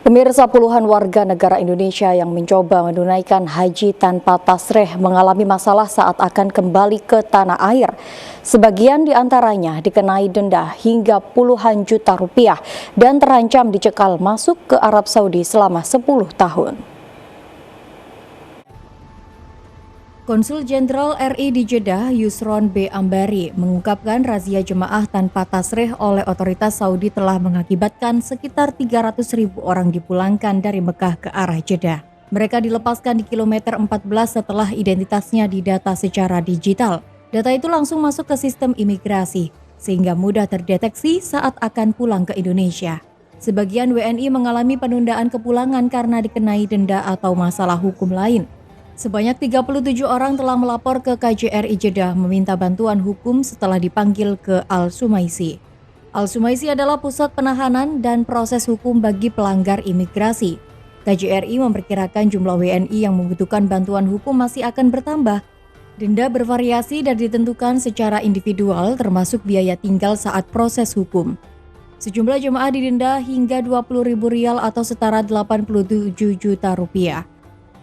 Pemirsa, puluhan warga negara Indonesia yang mencoba menunaikan haji tanpa tasreh mengalami masalah saat akan kembali ke tanah air. Sebagian di antaranya dikenai denda hingga puluhan juta rupiah dan terancam dicekal masuk ke Arab Saudi selama 10 tahun. Konsul Jenderal RI di Jeddah, Yusron B. Ambari, mengungkapkan razia jemaah tanpa tasreh oleh otoritas Saudi telah mengakibatkan sekitar 300.000 orang dipulangkan dari Mekah ke arah Jeddah. Mereka dilepaskan di kilometer 14 setelah identitasnya didata secara digital. Data itu langsung masuk ke sistem imigrasi, sehingga mudah terdeteksi saat akan pulang ke Indonesia. Sebagian WNI mengalami penundaan kepulangan karena dikenai denda atau masalah hukum lain. Sebanyak 37 orang telah melapor ke KJRI Jeddah meminta bantuan hukum setelah dipanggil ke Al-Sumaisi. Al-Sumaisi adalah pusat penahanan dan proses hukum bagi pelanggar imigrasi. KJRI memperkirakan jumlah WNI yang membutuhkan bantuan hukum masih akan bertambah. Denda bervariasi dan ditentukan secara individual termasuk biaya tinggal saat proses hukum. Sejumlah jemaah didenda hingga Rp20.000 atau setara 87 juta rupiah.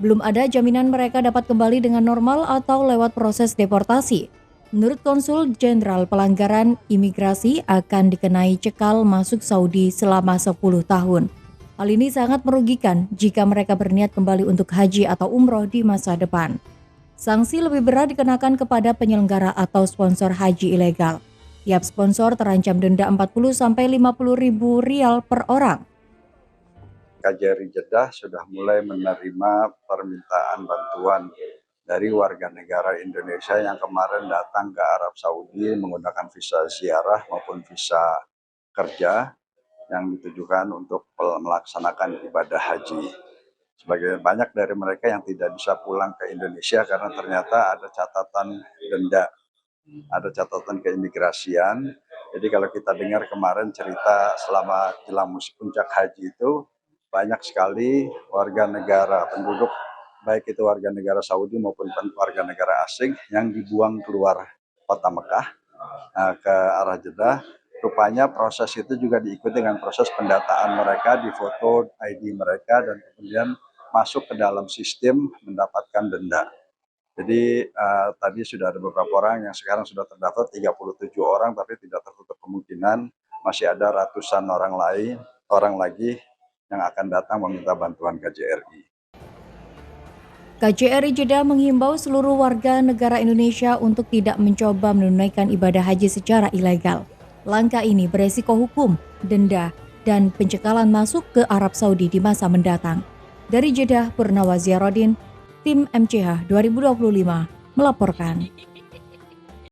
Belum ada jaminan mereka dapat kembali dengan normal atau lewat proses deportasi. Menurut Konsul Jenderal, pelanggaran imigrasi akan dikenai cekal masuk Saudi selama 10 tahun. Hal ini sangat merugikan jika mereka berniat kembali untuk haji atau umroh di masa depan. Sanksi lebih berat dikenakan kepada penyelenggara atau sponsor haji ilegal. Tiap sponsor terancam denda Rp40.000 per orang. KJRI Jeddah sudah mulai menerima permintaan bantuan dari warga negara Indonesia yang kemarin datang ke Arab Saudi menggunakan visa ziarah maupun visa kerja yang ditujukan untuk melaksanakan ibadah haji. Sebagian banyak dari mereka yang tidak bisa pulang ke Indonesia karena ternyata ada catatan denda, ada catatan keimigrasian. Jadi kalau kita dengar kemarin cerita selama jelang musim puncak haji itu, banyak sekali warga negara penduduk, baik itu warga negara Saudi maupun warga negara asing yang dibuang keluar kota Mekah ke arah Jeddah. Rupanya proses itu juga diikuti dengan proses pendataan mereka, difoto ID mereka dan kemudian masuk ke dalam sistem mendapatkan denda. Jadi tadi sudah ada beberapa orang yang sekarang sudah terdaftar 37 orang, tapi tidak tertutup kemungkinan masih ada ratusan orang lagi yang akan datang meminta bantuan KJRI. KJRI Jeddah menghimbau seluruh warga negara Indonesia untuk tidak mencoba menunaikan ibadah haji secara ilegal. Langkah ini beresiko hukum, denda, dan pencekalan masuk ke Arab Saudi di masa mendatang. Dari Jeddah, Purnawaziarodin, tim MCH 2025 melaporkan.